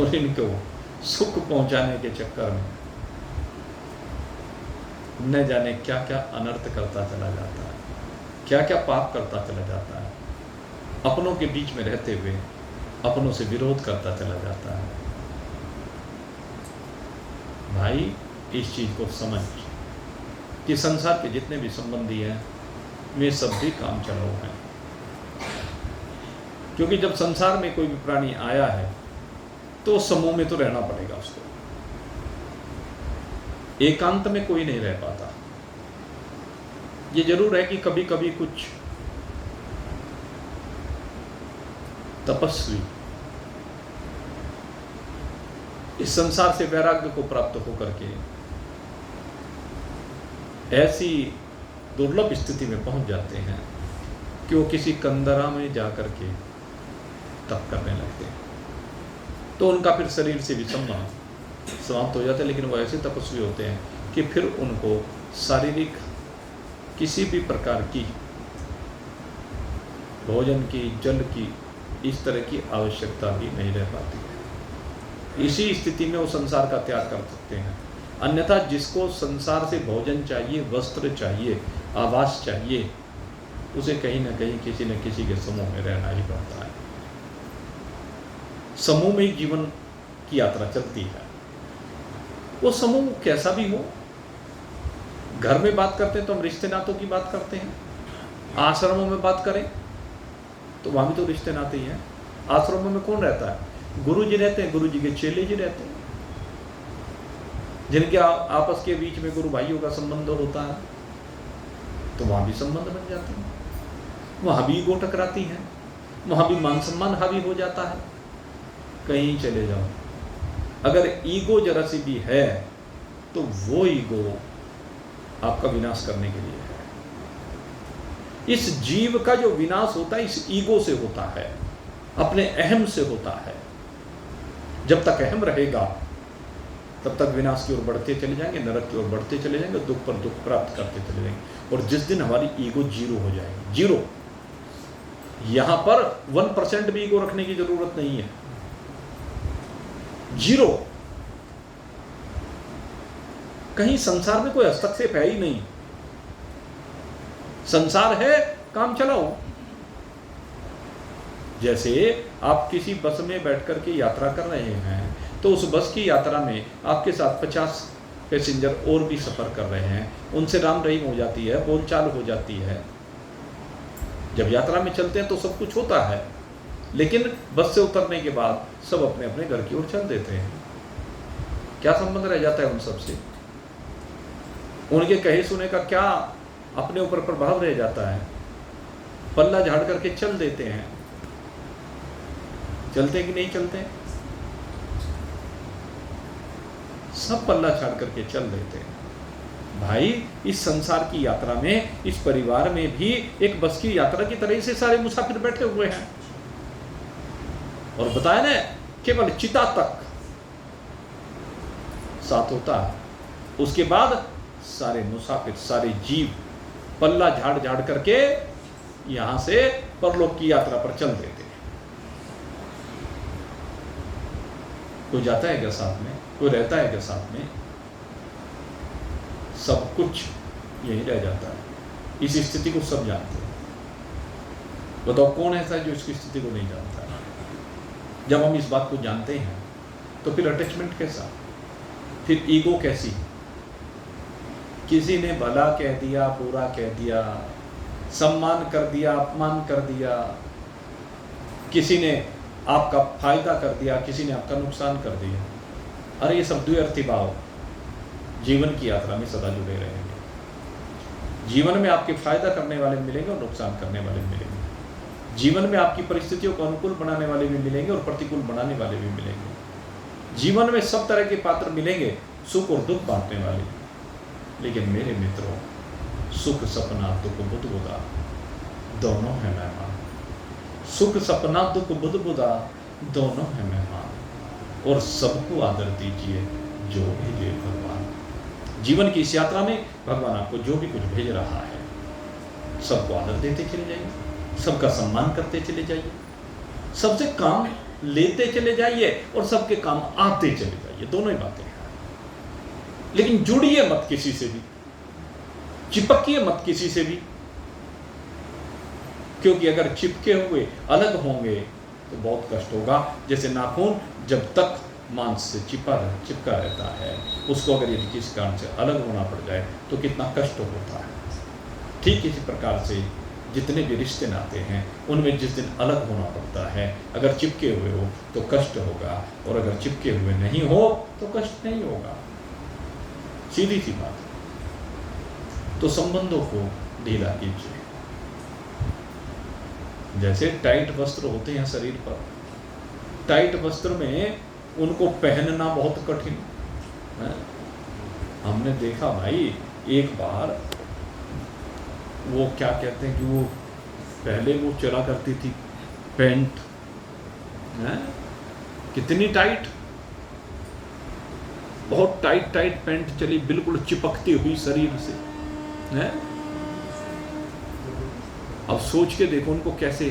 और इनको सुख पहुंचाने के चक्कर में न जाने क्या क्या अनर्थ करता चला जाता है, क्या क्या पाप करता चला जाता है, अपनों के बीच में रहते हुए अपनों से विरोध करता चला जाता है। भाई, इस चीज को समझ कि संसार के जितने भी संबंधी हैं वे सब भी काम चलाऊ हैं, क्योंकि जब संसार में कोई भी प्राणी आया है तो समूह में तो रहना पड़ेगा उसको, एकांत में कोई नहीं रह पाता। ये जरूर है कि कभी कभी कुछ तपस्वी इस संसार से वैराग्य को प्राप्त होकर के ऐसी दुर्लभ स्थिति में पहुंच जाते हैं कि वो किसी कंदरा में जाकर के तप करने लगते हैं, तो उनका फिर शरीर से भी संबंध समाप्त हो जाता है। लेकिन वो ऐसे तपस्वी होते हैं कि फिर उनको शारीरिक किसी भी प्रकार की भोजन की, जल की, इस तरह की आवश्यकता भी नहीं रह पाती है। इसी स्थिति में वो संसार का त्याग कर सकते हैं। अन्यथा जिसको संसार से भोजन चाहिए, वस्त्र चाहिए, आवास चाहिए, उसे कहीं ना कहीं किसी न किसी के समूह में रहना ही पड़ता है। समूह में ही जीवन की यात्रा चलती है। वो समूह कैसा भी हो। घर में बात करते हैं तो हम रिश्ते नातों की बात करते हैं, आश्रमों में बात करें तो वहां भी तो रिश्ते नाते ही हैं। आश्रमों में कौन रहता है? गुरु जी रहते हैं, गुरु जी के चेले जी रहते हैं, जिनके आपस के बीच में गुरु भाइयों का संबंध होता है, तो वहां भी संबंध बन जाते हैं, वहां भी ईगो टकराती है, वहां भी मान सम्मान हावी हो जाता है। कहीं चले जाओ, अगर ईगो जरा सी भी है तो वो ईगो आपका विनाश करने के लिए है। इस जीव का जो विनाश होता है इस ईगो से होता है, अपने अहम से होता है। जब तक अहम रहेगा तब तक विनाश की ओर बढ़ते चले जाएंगे, नरक की ओर बढ़ते चले जाएंगे, दुख पर दुख प्राप्त करते चले जाएंगे। और जिस दिन हमारी ईगो जीरो हो जाएगी, जीरो, यहां पर 1% भी ईगो रखने की जरूरत नहीं है, जीरो। कहीं संसार में कोई हस्तक्षेप है ही नहीं, संसार है, काम चलाओ। जैसे आप किसी बस में बैठकर के यात्रा कर रहे हैं तो उस बस की यात्रा में आपके साथ 50 पैसेंजर और भी सफर कर रहे हैं, उनसे राम रहीम हो जाती है, बोलचाल हो जाती है। जब यात्रा में चलते हैं तो सब कुछ होता है, लेकिन बस से उतरने के बाद सब अपने अपने घर की ओर चल देते हैं। क्या संबंध रह जाता है उन सब से? उनके कहे सुने का क्या अपने ऊपर प्रभाव रह जाता है? पल्ला झाड़ करके चल देते हैं। चलते कि नहीं चलते? सब पल्ला झाड़ करके चल देते हैं। भाई, इस संसार की यात्रा में, इस परिवार में भी एक बस की यात्रा की तरह से सारे मुसाफिर बैठे हुए हैं। और बताया ना, केवल चिता तक साथ होता है, उसके बाद सारे मुसाफिर, सारे जीव पल्ला झाड़ झाड़ करके यहां से परलोक की यात्रा पर चल देते हैं। कोई जाता है क्या साथ में? कोई रहता है क्या साथ में? सब कुछ यही रह जाता है। इस स्थिति को सब जानते हैं। बताओ कौन ऐसा है जो इसकी स्थिति को नहीं जानता है? जब हम इस बात को जानते हैं तो फिर अटैचमेंट कैसा, फिर ईगो कैसी? किसी ने भला कह दिया, बुरा कह दिया, सम्मान कर दिया, अपमान कर दिया, किसी ने आपका फायदा कर दिया, किसी ने आपका नुकसान कर दिया। अरे ये सब द्व्यर्थी भाव जीवन की यात्रा में सदा जुड़े रहेंगे। जीवन में आपके फायदा करने वाले मिलेंगे और नुकसान करने वाले मिलेंगे। जीवन में आपकी परिस्थितियों को अनुकूल बनाने वाले भी मिलेंगे और प्रतिकूल बनाने वाले भी मिलेंगे। जीवन में सब तरह के पात्र मिलेंगे, सुख और दुख बांटने वाले। लेकिन मेरे मित्रों, सुख सपना दुख बुध बुदा दोनों है मेहमान। सुख सपना दुख बुध बुदा दोनों है मेहमान। और सबको आदर दीजिए जो भेजे भगवान। जीवन की इस यात्रा में भगवान आपको जो भी कुछ भेज रहा है, सबको आदर देते चले जाइए, सबका सम्मान करते चले जाइए, सबसे काम लेते चले जाइए और सबके काम आते चले जाइए। दोनों ही बातें हैं। लेकिन जुड़िए मत किसी से भी, चिपकिए मत किसी से भी, क्योंकि अगर चिपके हुए अलग होंगे तो बहुत कष्ट होगा। जैसे नाखून जब तक मांस से चिपका रहता है, उसको अगर यदि किसी कारण से अलग होना पड़ जाए तो कितना कष्ट होता है। ठीक इसी प्रकार से जितने भी रिश्ते नाते हैं उनमें जिस दिन अलग होना पड़ता है, अगर चिपके हुए हो तो कष्ट होगा, और अगर चिपके हुए नहीं हो तो कष्ट नहीं होगा। सीधी सी बात। तो संबंधों को ढीला कीजिए। जैसे टाइट वस्त्र होते हैं शरीर पर, टाइट वस्त्र में उनको पहनना बहुत कठिन है। हमने देखा भाई, एक बार वो क्या कहते हैं कि वो पहले वो चला करती थी पैंट, कितनी टाइट, बहुत टाइट पैंट चली, बिल्कुल चिपकती हुई शरीर से है। अब सोच के देखो उनको कैसे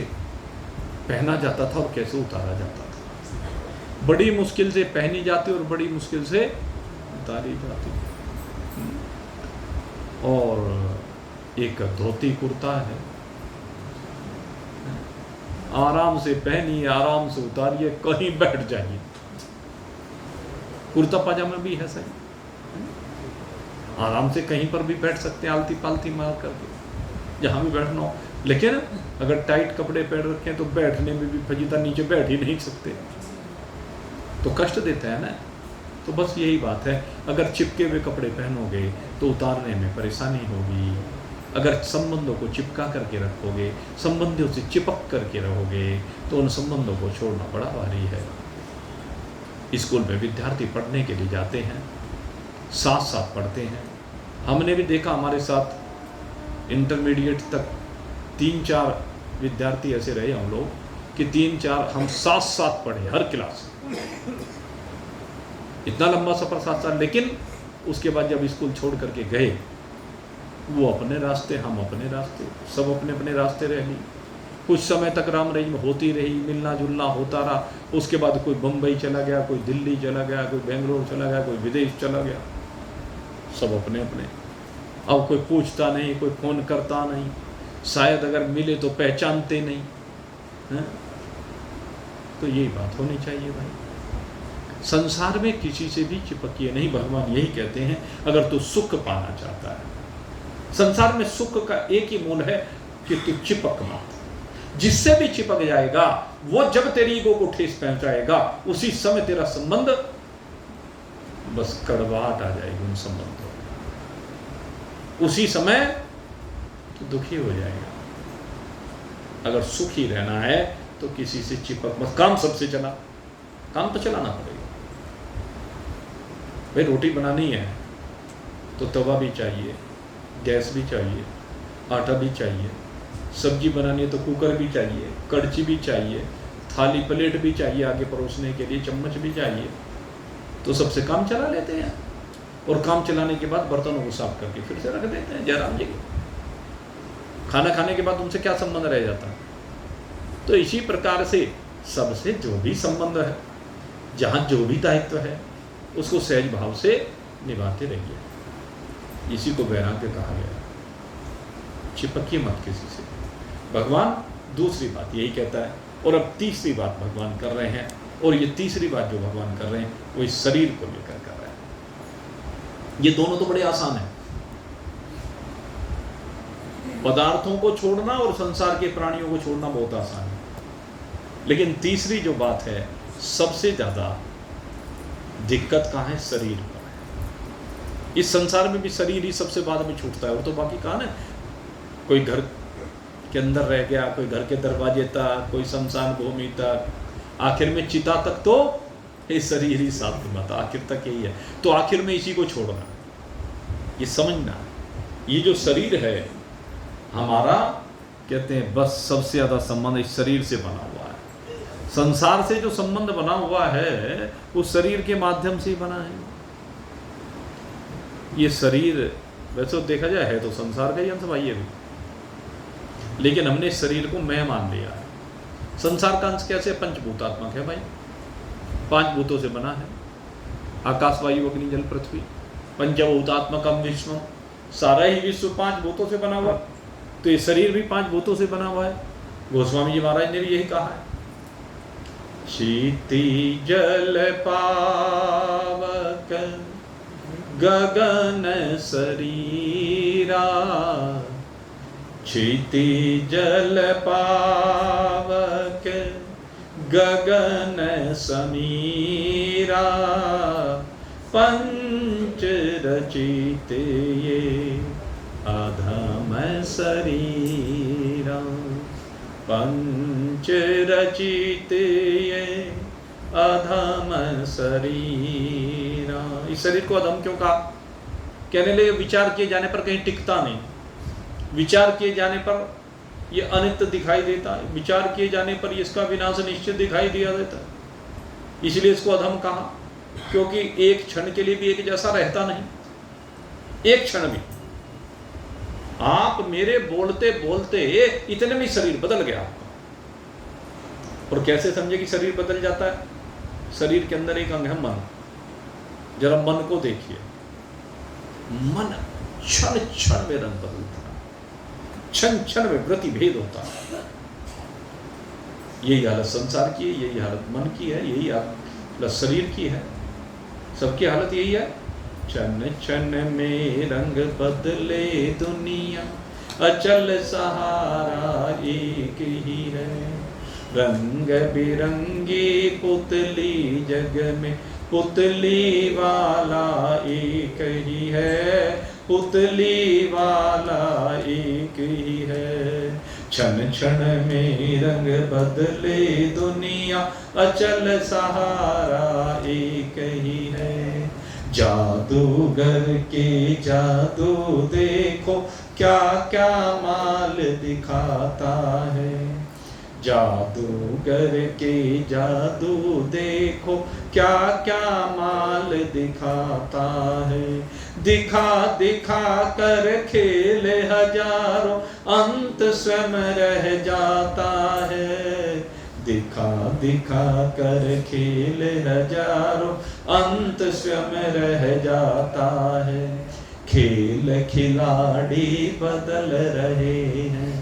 पहना जाता था और कैसे उतारा जाता था। बड़ी मुश्किल से पहनी जाती और बड़ी मुश्किल से उतारी जाती। और एक धोती कुर्ता है, आराम से पहनिए, आराम से उतारिए, कहीं बैठ जाइए। कुर्ता पजामा भी है सही, आराम से कहीं पर भी बैठ सकते हैं, आलती पालती मार करके, जहाँ भी बैठना हो। लेकिन अगर टाइट कपड़े पहन रखे हैं तो बैठने में भी फजीता, नीचे बैठ ही नहीं सकते, तो कष्ट देता है ना। तो बस यही बात है, अगर चिपके हुए कपड़े पहनोगे तो उतारने में परेशानी होगी। अगर संबंधों को चिपका करके रखोगे, संबंधियों से चिपक करके रहोगे, तो उन संबंधों को छोड़ना बड़ा भारी है। स्कूल में विद्यार्थी पढ़ने के लिए जाते हैं, साथ साथ पढ़ते हैं। हमने भी देखा, हमारे साथ इंटरमीडिएट तक 3-4 विद्यार्थी ऐसे रहे हम लोग कि 3-4 हम साथ साथ पढ़े, हर क्लास, इतना लंबा सफ़र साथ साथ। लेकिन उसके बाद जब स्कूल छोड़ करके गए, वो अपने रास्ते, हम अपने रास्ते, सब अपने अपने रास्ते रह गए। कुछ समय तक राम रहीम होती रही, मिलना जुलना होता रहा। उसके बाद कोई बम्बई चला गया, कोई दिल्ली चला गया, कोई बेंगलोर चला गया, कोई विदेश चला गया, सब अपने अपने। अब कोई पूछता नहीं, कोई फ़ोन करता नहीं, शायद अगर मिले तो पहचानते नहीं हैं। तो यही बात होनी चाहिए भाई। संसार में किसी से भी चिपकिए नहीं। भगवान यही कहते हैं, अगर तू सुख पाना चाहता है, संसार में सुख का एक ही मूल है कि तू चिपक मत। जिससे भी चिपक जाएगा, वो जब तेरी ईगो को ठेस पहुंचाएगा, उसी समय तेरा संबंध, बस कड़वाहट आ जाएगी उन संबंधों में, उसी समय तो दुखी हो जाएगा। अगर सुखी रहना है तो किसी से चिपक मत। काम सबसे चला, काम तो चलाना पड़ेगा भाई। रोटी बनानी है तो तवा भी चाहिए, गैस भी चाहिए, आटा भी चाहिए। सब्जी बनानी है तो कुकर भी चाहिए, कड़छी भी चाहिए, थाली प्लेट भी चाहिए, आगे परोसने के लिए चम्मच भी चाहिए। तो सबसे काम चला लेते हैं, और काम चलाने के बाद बर्तनों को साफ करके फिर से रख देते हैं जयराम जी। खाना खाने के बाद उनसे क्या संबंध रह जाता है। तो इसी प्रकार से सबसे जो भी संबंध है, जहाँ जो भी दायित्व है, उसको सहज भाव से निभाते रहिए। इसी को वैराग्य कहा गया। चिपकिए मत किसी से। भगवान दूसरी बात यही कहता है, और अब तीसरी बात भगवान कर रहे हैं। और ये तीसरी बात जो भगवान कर रहे हैं वो इस शरीर को लेकर कर रहे हैं। ये दोनों तो बड़े आसान है, पदार्थों को छोड़ना और संसार के प्राणियों को छोड़ना बहुत आसान है। लेकिन तीसरी जो बात है, सबसे ज्यादा दिक्कत कहाँ है? शरीर पर है। इस संसार में भी शरीर ही सबसे बाद में छूटता है, वो तो बाकी कहाँ है। कोई घर के अंदर रह गया, कोई घर के दरवाजे तक, कोई शमशान भूमि तक, आखिर में चिता तक तो ये शरीर ही साथ में आता, आखिर तक यही है। तो आखिर में इसी को छोड़ना, ये समझना, ये जो शरीर है हमारा, कहते हैं बस सबसे ज़्यादा संबंध इस शरीर से बना हुआ है। संसार से जो संबंध बना हुआ है उस शरीर के माध्यम से ही बना है। ये शरीर वैसे तो देखा जाए है तो संसार का ही अंश भाई है भी, लेकिन हमने इस शरीर को मैं मान लिया है। संसार का अंश कैसे? पंचभूतात्मक है भाई, 5 भूतों से बना है। आकाश वायु अग्नि जल पृथ्वी, पंचभूतात्मकम विश्वम, सारा ही विश्व 5 भूतों से बना हुआ। तो ये शरीर भी 5 भूतों से बना हुआ है। गोस्वामी जी महाराज ने भी यही कहा है, क्षिति जल पावक गगन शरीरा, क्षिति जल पावक गगन समीरा, पंच रचित ये अधम शरीरा, पंच रचित ये अधम शरीरा। इस शरीर को अधम क्यों कहा? कहने लगे विचार किए जाने पर कहीं टिकता नहीं, विचार किए जाने पर ये अनित्य दिखाई देता है, विचार किए जाने पर इसका विनाश निश्चित दिखाई दिया देता है। इसलिए इसको अधम कहा, क्योंकि एक क्षण के लिए भी एक जैसा रहता नहीं, एक क्षण भी। आप मेरे बोलते बोलते इतने में शरीर बदल गया आपका। और कैसे समझे कि शरीर बदल जाता है? शरीर के अंदर एक अंग है मन। जरा मन को देखिए, मन क्षण क्षण में रंग बदलता है, क्षण क्षण में वृत्ति भेद होता है। यही हालत संसार की है, यही हालत मन की है, यही हालत शरीर की है। सबकी हालत यही है। क्षण क्षण में रंग बदले दुनिया, अचल सहारा एक ही है। रंग बिरंगी पुतली जग में, पुतली वाला एक ही है, पुतली वाला एक ही है। क्षण क्षण में रंग बदले दुनिया, अचल सहारा एक ही है। जादूगर के जादू देखो, क्या क्या माल दिखाता है। जादूगर के जादू देखो, क्या क्या माल दिखाता है। दिखा दिखा कर खेल हजारों, अंत स्वयं रह जाता है। दिखा दिखा कर खेल हजारों, अंत स्वयं रह जाता है। खेल खिलाड़ी बदल रहे हैं,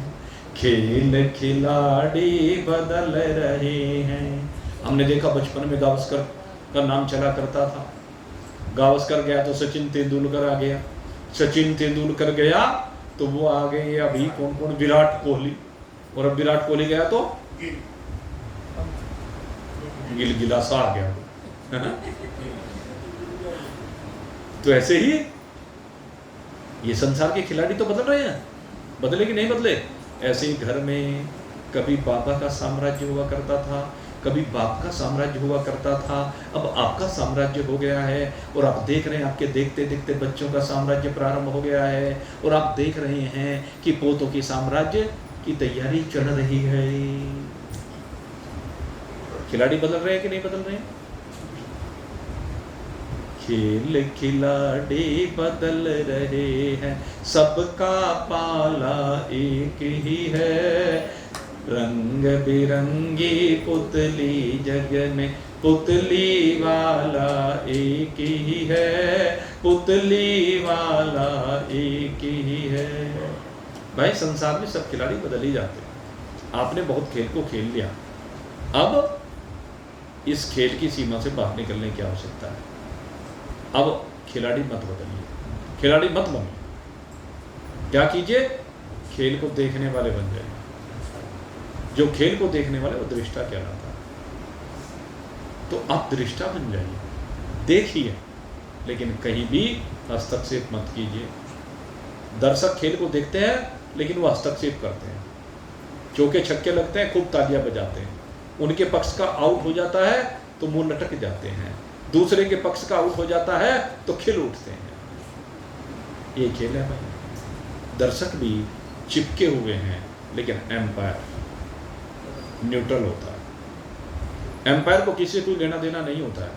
खेल खिलाड़ी बदल रहे हैं। हमने देखा बचपन में गावस्कर का नाम चला करता था। गावस्कर गया तो सचिन तेंदुलकर आ गया, सचिन तेंदुलकर गया तो वो आ गए अभी कौन कौन, विराट कोहली, और अब विराट कोहली गया तो गिलगिलासा आ गया। तो ऐसे ही ये संसार के खिलाड़ी तो बदल रहे हैं, बदले कि नहीं बदले। ऐसे ही घर में कभी बाबा का साम्राज्य हुआ करता था, कभी बाप का साम्राज्य हुआ करता था, अब आपका साम्राज्य हो गया है। और आप देख रहे हैं, आपके देखते देखते बच्चों का साम्राज्य प्रारंभ हो गया है। और आप देख रहे हैं कि पोतों के साम्राज्य की तैयारी चल रही है। खिलाड़ी बदल रहे हैं कि नहीं बदल रहे हैं। खेल खिलाड़ी बदल रहे हैं, सबका पाला एक ही है। रंग बिरंगी पुतली जग में, पुतली वाला एक ही है, पुतली वाला एक ही है। भाई संसार में सब खिलाड़ी बदल ही जाते हैं। आपने बहुत खेल को खेल लिया, अब इस खेल की सीमा से बाहर निकलने की आवश्यकता है। अब खिलाड़ी मत बदलिए, खिलाड़ी मत बनिए। क्या कीजिए, खेल को देखने वाले बन जाइए। जो खेल को देखने वाले वो दृष्टा कहलाता है। तो आप दृष्टा बन जाइए, देखिए, लेकिन कहीं भी हस्तक्षेप मत कीजिए। दर्शक खेल को देखते हैं लेकिन वो हस्तक्षेप करते हैं, चौके छक्के लगते हैं, खूब तालियां बजाते हैं। उनके पक्ष का आउट हो जाता है तो मुंह लटक जाते हैं, दूसरे के पक्ष का आउट हो जाता है तो खिल उठते हैं। ये खेल है भाई। दर्शक भी चिपके हुए हैं, लेकिन एम्पायर न्यूट्रल होता है। एम्पायर को किसी से कोई लेना देना नहीं होता है।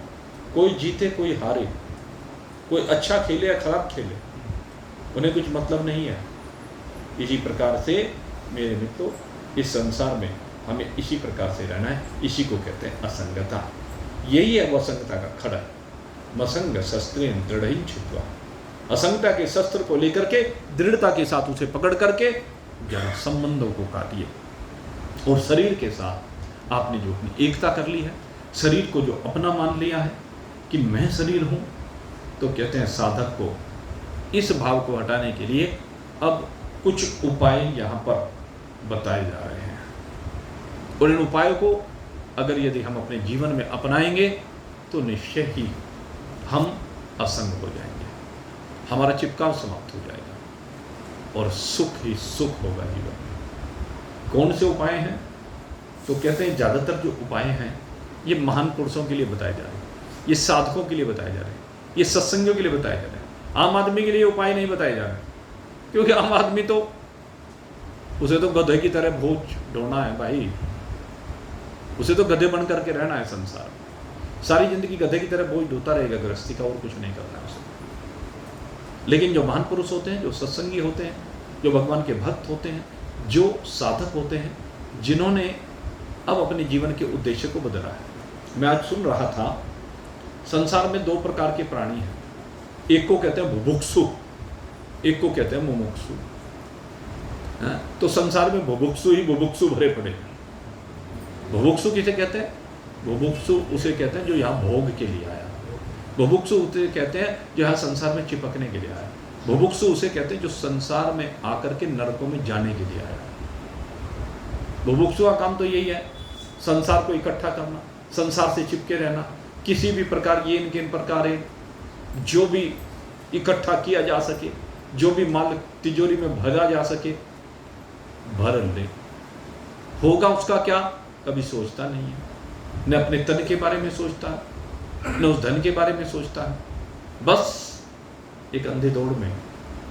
कोई जीते कोई हारे, कोई अच्छा खेले या खराब खेले, उन्हें कुछ मतलब नहीं है। इसी प्रकार से मेरे मित्रों, इस संसार में हमें इसी प्रकार से रहना है। इसी को कहते हैं असंगता। यही है वो असंगता का खड़ा। मसंग शस्त्रेण दृढ़ छित्वा। असंगता के शस्त्र को लेकर के दृढ़ता के साथ उसे पकड़ करके जरा संबंधों को काटिए। और शरीर के साथ आपने जो अपनी एकता कर ली है, शरीर को जो अपना मान लिया है कि मैं शरीर हूँ, तो कहते हैं साधक को इस भाव को हटाने के लिए अब कुछ उपाय यहाँ पर बताए जा रहे हैं। और इन उपायों को अगर यदि हम अपने जीवन में अपनाएंगे तो निश्चय ही हम असंग हो जाएंगे, हमारा चिपकाव समाप्त हो जाएगा और सुख ही सुख होगा जीवन में। कौन से उपाय हैं? तो कहते हैं ज़्यादातर जो उपाय हैं ये महान पुरुषों के लिए बताए जा रहे हैं, ये साधकों के लिए बताए जा रहे हैं, ये सत्संगियों के लिए बताए जा रहे हैं। आम आदमी के लिए उपाय नहीं बताए जा रहे, क्योंकि आम आदमी तो उसे तो गधे की तरह भोज ढोना है भाई, उसे तो गधे बन करके रहना है। संसार सारी जिंदगी गधे की तरह बोझ ढोता रहेगा गृहस्थी का, और कुछ नहीं करना है उसे। लेकिन जो महान पुरुष होते हैं, जो सत्संगी होते हैं, जो भगवान के भक्त होते हैं, जो साधक होते हैं, जिन्होंने अब अपने जीवन के उद्देश्य को बदला है। मैं आज सुन रहा था, संसार में दो प्रकार के प्राणी हैं। एक को कहते हैं बुभुक्षु, एक को कहते हैं मुमुक्षु। तो संसार में बुभुक्षु ही बुभुक्षु भरे पड़े हैं। बुभुक्षु किसे कहते हैं? बुभुक्षु उसे कहते हैं जो यहाँ भोग के लिए आया, बुभुक्षु उसे कहते हैं जो यहाँ संसार में चिपकने के लिए आया। बुभुक्षु उसे कहते हैं जो संसार में आकर के नरकों में जाने के लिए आया। बुभुक्षु का काम तो यही है, संसार को इकट्ठा करना, संसार से चिपके रहना, किसी भी प्रकार ये इनके इन प्रकार जो भी इकट्ठा किया जा सके, जो भी माल तिजोरी में भरा जा सके भर ले। होगा उसका क्या, कभी सोचता नहीं है, न अपने तन के बारे में सोचता है, न उस धन के बारे में सोचता है, बस एक अंधे दौड़ में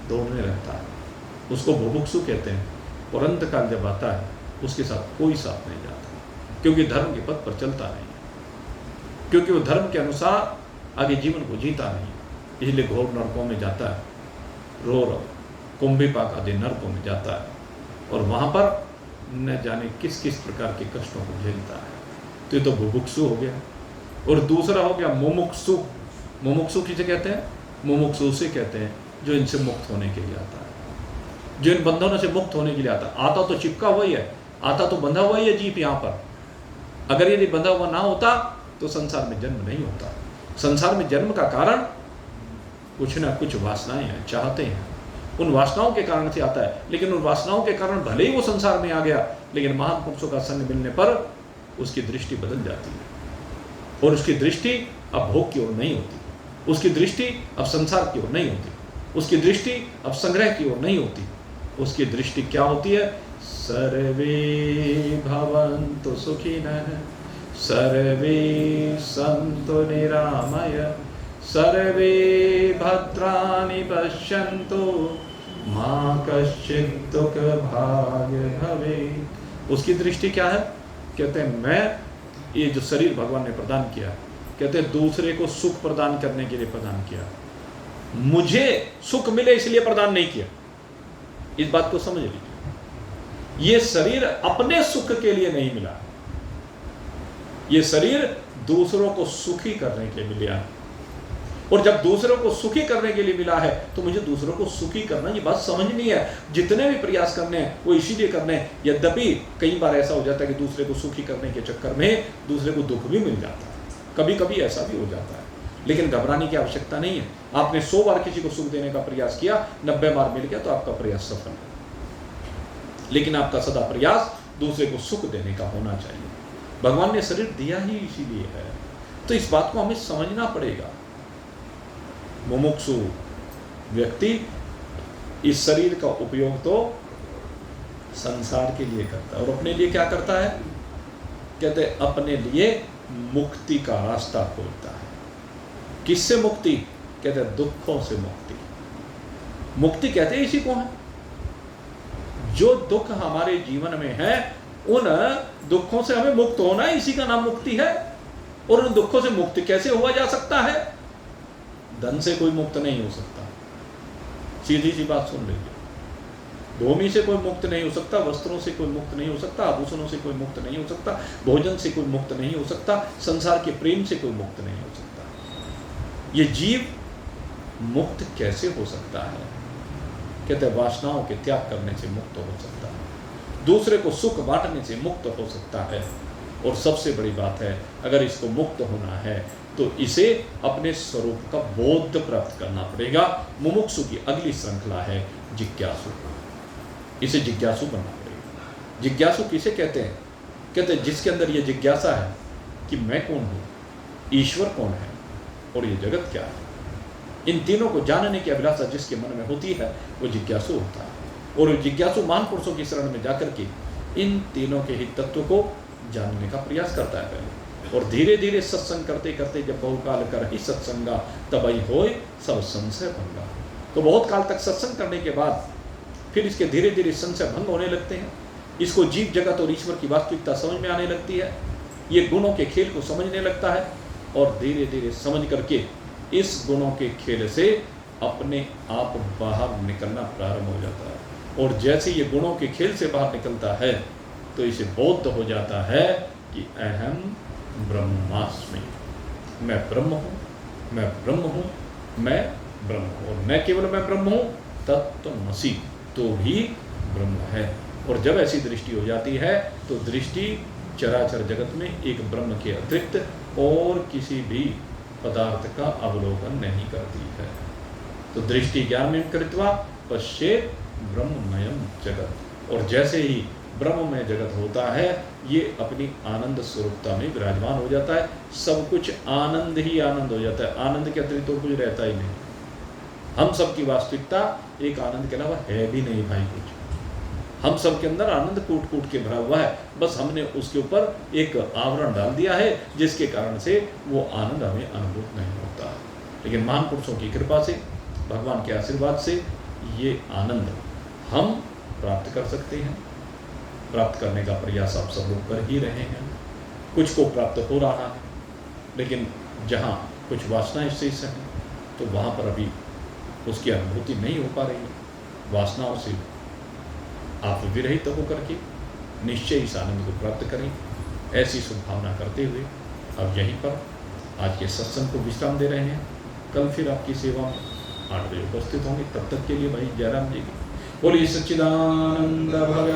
दौड़ने रहता है। उसको बुभुक्षु कहते हैं। और अंतकाल जब आता है उसके साथ कोई साथ नहीं जाता, क्योंकि धर्म के पथ पर चलता नहीं है, क्योंकि वो धर्म के अनुसार आगे जीवन को जीता नहीं, इसलिए घोर नरकों में जाता है, रो कुंभिपाक आदि नरकों में जाता है, और वहाँ पर न जाने किस किस प्रकार के कष्टों को झेलता है। तो ये तो बुभुक्षु हो गया। और दूसरा हो गया मुमुक्षु। मुमुक्षु किसे कहते हैं? मुमुक्षु उसे कहते हैं जो इनसे मुक्त होने के लिए आता है, जो इन बंधनों से मुक्त होने के लिए आता है। आता तो चिपका हुआ ही है, आता तो बंधा हुआ ही है जीव यहाँ पर। अगर यदि बंधा हुआ ना होता तो संसार में जन्म नहीं होता। संसार में जन्म का कारण कुछ ना कुछ वासनाएं हैं, चाहते हैं, उन वासनाओं के कारण से आता है। लेकिन उन वासनाओं के कारण भले ही वो संसार में आ गया, लेकिन महान पुरुषों का संग मिलने पर उसकी दृष्टि बदल जाती है, और उसकी दृष्टि अब भोग की ओर नहीं होती, उसकी दृष्टि अब संसार की ओर नहीं होती, उसकी दृष्टि अब संग्रह की ओर नहीं होती। उसकी दृष्टि क्या होती है? सर्वे भवन्तु सुखिनः, सर्वे सन्तु निरामय, सर्वे भद्राणि पश्यन्तु, माँ कश्चित् दुःख भाग् भवेत्। उसकी दृष्टि क्या है? कहते हैं मैं ये जो शरीर भगवान ने प्रदान किया, कहते हैं दूसरे को सुख प्रदान करने के लिए प्रदान किया, मुझे सुख मिले इसलिए प्रदान नहीं किया। इस बात को समझ लीजिए, ये शरीर अपने सुख के लिए नहीं मिला, ये शरीर दूसरों को सुखी करने के लिए मिला। और जब दूसरों को सुखी करने के लिए मिला है तो मुझे दूसरों को सुखी करना, ये बात समझनी है। जितने भी प्रयास करने हैं वो इसीलिए करने हैं। यद्यपि कई बार ऐसा हो जाता है कि दूसरे को सुखी करने के चक्कर में दूसरे को दुख भी मिल जाता है, कभी कभी ऐसा भी हो जाता है। लेकिन घबराने की आवश्यकता नहीं है। आपने 100 बार किसी को सुख देने का प्रयास किया, 90 बार मिल गया तो आपका प्रयास सफल है। लेकिन आपका सदा प्रयास दूसरे को सुख देने का होना चाहिए। भगवान ने शरीर दिया ही इसीलिए है, तो इस बात को हमें समझना पड़ेगा। मुमुक्षु व्यक्ति इस शरीर का उपयोग तो संसार के लिए करता है, और अपने लिए क्या करता है? कहते अपने लिए मुक्ति का रास्ता खोलता है। किससे मुक्ति? कहते दुखों से मुक्ति। मुक्ति कहते इसी को है। जो दुख हमारे जीवन में है उन दुखों से हमें मुक्त होना है, इसी का नाम मुक्ति है। और उन दुखों से मुक्त कैसे हुआ जा सकता है? धन से कोई मुक्त नहीं हो सकता, सीधी सी बात सुन लीजिए। भूमि से कोई मुक्त नहीं हो सकता, वस्त्रों से कोई मुक्त नहीं हो सकता, आभूषणों से कोई मुक्त नहीं हो सकता, भोजन से कोई मुक्त नहीं हो सकता, संसार के प्रेम से कोई मुक्त नहीं हो सकता। ये जीव मुक्त कैसे हो सकता है? कहते हैं वासनाओं के त्याग करने से मुक्त हो सकता है, दूसरे को सुख बांटने से मुक्त हो सकता है। और सबसे बड़ी बात है, अगर इसको मुक्त होना है तो इसे अपने स्वरूप का बोध प्राप्त करना पड़ेगा। मुमुक्षु की अगली श्रृंखला है जिज्ञासु। इसे जिज्ञासु बनना पड़ेगा। जिज्ञासु किसे कहते हैं? कहते हैं जिसके अंदर यह जिज्ञासा है कि मैं कौन हूँ, ईश्वर कौन है और ये जगत क्या है। इन तीनों को जानने की अभिलाषा जिसके मन में होती है वो जिज्ञासु होता है। और जिज्ञासु महान पुरुषों की शरण में जाकर के इन तीनों के ही तत्व को जानने का प्रयास करता है पहले, और धीरे धीरे सत्संग करते करते जब बहुकाल कर ही सत्संगा तबई होए सब संशय भंगा। तो बहुत काल तक सत्संग करने के बाद फिर इसके धीरे धीरे संशय भंग होने लगते हैं। इसको जीव जगत और ईश्वर की वास्तविकता समझ में आने लगती है। ये गुणों के खेल को समझने लगता है, और धीरे धीरे समझ करके इस गुणों के खेल से अपने आप बाहर निकलना प्रारंभ हो जाता है। और जैसे ये गुणों के खेल से बाहर निकलता है तो इसे बोध हो जाता है कि अहम ब्रह्मास्मि, मैं ब्रह्म हूँ, मैं ब्रह्म हूँ, मैं ब्रह्म हूँ। और न केवल मैं ब्रह्म हूँ, तत्त्वमसि तो भी ब्रह्म है। और जब ऐसी दृष्टि हो जाती है तो दृष्टि चराचर जगत में एक ब्रह्म के अतिरिक्त और किसी भी पदार्थ का अवलोकन नहीं करती है। तो दृष्टि ज्ञानमयं कृत्वा पश्येत् ब्रह्ममयं जगत। और जैसे ही ब्रह्ममय जगत होता है, ये अपनी आनंद स्वरूपता में विराजमान हो जाता है। सब कुछ आनंद ही आनंद हो जाता है, आनंद के अतिरिक्त तो कुछ रहता ही नहीं। हम सब की वास्तविकता एक आनंद के अलावा है भी नहीं भाई कुछ। हम सब के अंदर आनंद कूट कूट के भरा हुआ है, बस हमने उसके ऊपर एक आवरण डाल दिया है, जिसके कारण से वो आनंद हमें अनुभूत नहीं होता है। लेकिन महान पुरुषों की कृपा से, भगवान के आशीर्वाद से ये आनंद हम प्राप्त कर सकते हैं। प्राप्त करने का प्रयास आप सब लोग कर ही रहे हैं। कुछ को प्राप्त हो रहा है, लेकिन जहाँ कुछ वासना शेष है तो वहाँ पर अभी उसकी अनुभूति नहीं हो पा रही है। वासनाओं से आप विरहित होकर के निश्चय इस आनंद को प्राप्त करें, ऐसी शुभभावना करते हुए अब यहीं पर आज के सत्संग को विश्राम दे रहे हैं। कल फिर आपकी सेवा में 8 बजे उपस्थित होंगे। तब तक के लिए भाई जयराम जी की बोलिए सच्चिदानंद भगवती